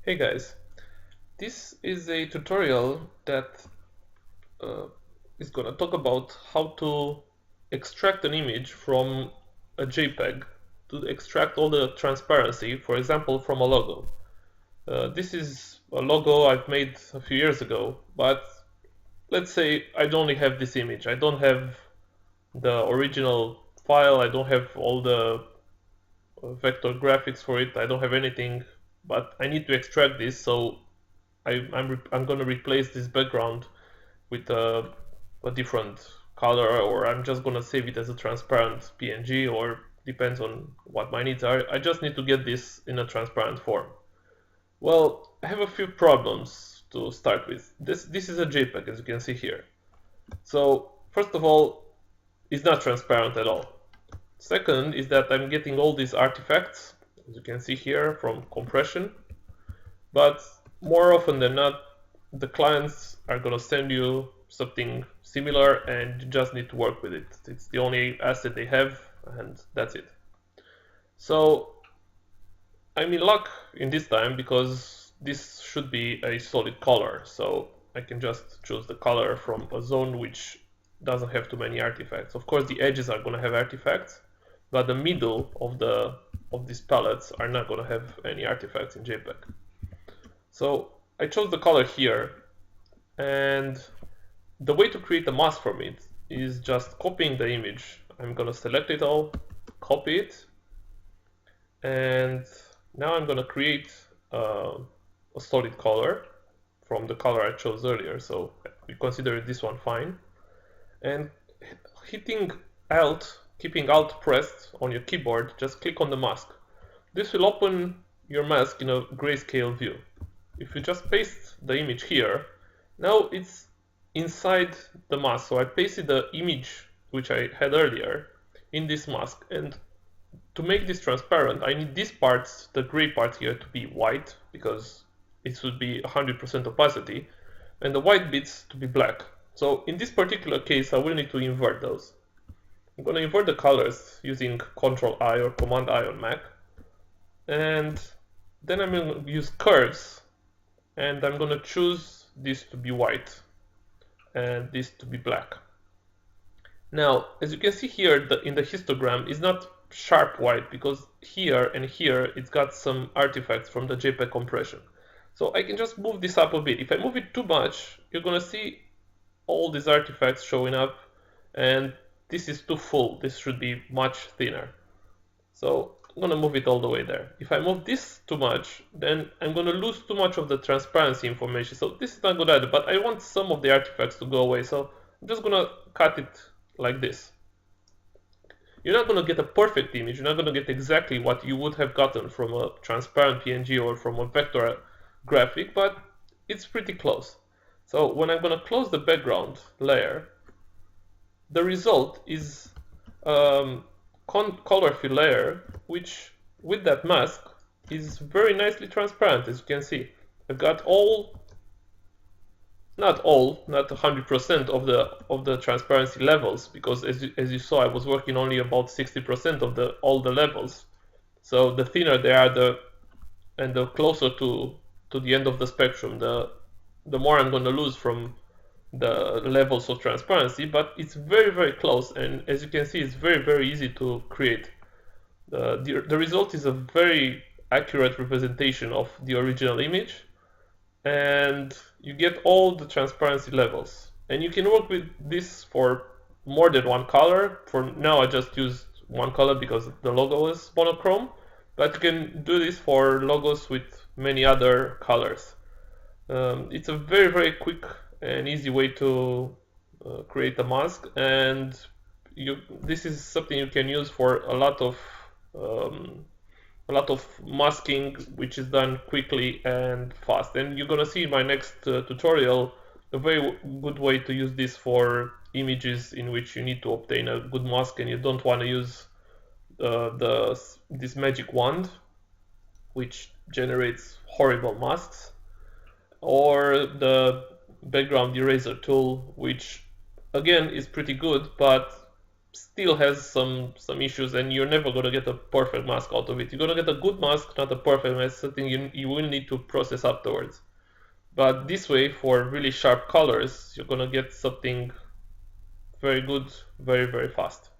Hey guys, this is a tutorial that uh, is going to talk about how to extract an image from a JPEG to extract all the transparency, for example, from a logo. This is a logo I've made a few years ago, but let's say I only have this image. I don't have the original file, I don't have all the vector graphics for it, I don't have anything, but I need to extract this, so I'm going to replace this background with a different color, or I'm just going to save it as a transparent PNG, or depends on what my needs are. I just need to get this in a transparent form. Well, I have a few problems to start with. This is a JPEG, as you can see here. So first of all, it's not transparent at all. Second is that I'm getting all these artifacts, as you can see here, from compression. But more often than not, the clients are going to send you something similar and you just need to work with it. It's the only asset they have, and that's it. So I'm in luck in this time because this should be a solid color. So I can just choose the color from a zone which doesn't have too many artifacts. Of course, the edges are going to have artifacts, but the middle of these palettes are not going to have any artifacts in JPEG. So I chose the color here, and the way to create a mask from it is just copying the image. I'm going to select it all, copy it, and now I'm going to create a solid color from the color I chose earlier. So we consider this one fine. And hitting Alt, keeping Alt pressed on your keyboard, just click on the mask. This will open your mask in a grayscale view. If you just paste the image here, now it's inside the mask. So I pasted the image which I had earlier in this mask, and to make this transparent, I need these parts, the gray part here, to be white because it should be 100% opacity, and the white bits to be black. So in this particular case, I will need to invert those. I'm going to invert the colors using Ctrl I or Command I on Mac, and then I'm going to use curves, and I'm going to choose this to be white and this to be black. Now, as you can see here, in the histogram, it's not sharp white because here and here it's got some artifacts from the JPEG compression. So I can just move this up a bit. If I move it too much, you're going to see all these artifacts showing up, and this is too full. This should be much thinner. So I'm going to move it all the way there. If I move this too much, then I'm going to lose too much of the transparency information. So this is not good either, but I want some of the artifacts to go away. So I'm just going to cut it like this. You're not going to get a perfect image. You're not going to get exactly what you would have gotten from a transparent PNG or from a vector graphic, but it's pretty close. So when I'm going to close the background layer, the result is color fill layer, which with that mask is very nicely transparent, as you can see. I've got not 100% of the transparency levels, because as you saw, I was working only about 60% of all the levels. So the thinner they are, the closer to the end of the spectrum, the more I'm going to lose from the levels of transparency, but it's very, very close, and as you can see, it's very, very easy to create. The result is a very accurate representation of the original image, and you get all the transparency levels. And you can work with this for more than one color. For now, I just used one color because the logo is monochrome, but you can do this for logos with many other colors. It's a very, very quick and easy way to create a mask, and this is something you can use for a lot of masking, which is done quickly and fast. And you're gonna see in my next tutorial a very good way to use this for images in which you need to obtain a good mask and you don't want to use this magic wand, which generates horrible masks, or the background eraser tool, which again is pretty good, but still has some issues, and you're never gonna get a perfect mask out of it. You're gonna get a good mask, not a perfect mask, something you will need to process afterwards. But this way, for really sharp colors, you're gonna get something very good, very fast.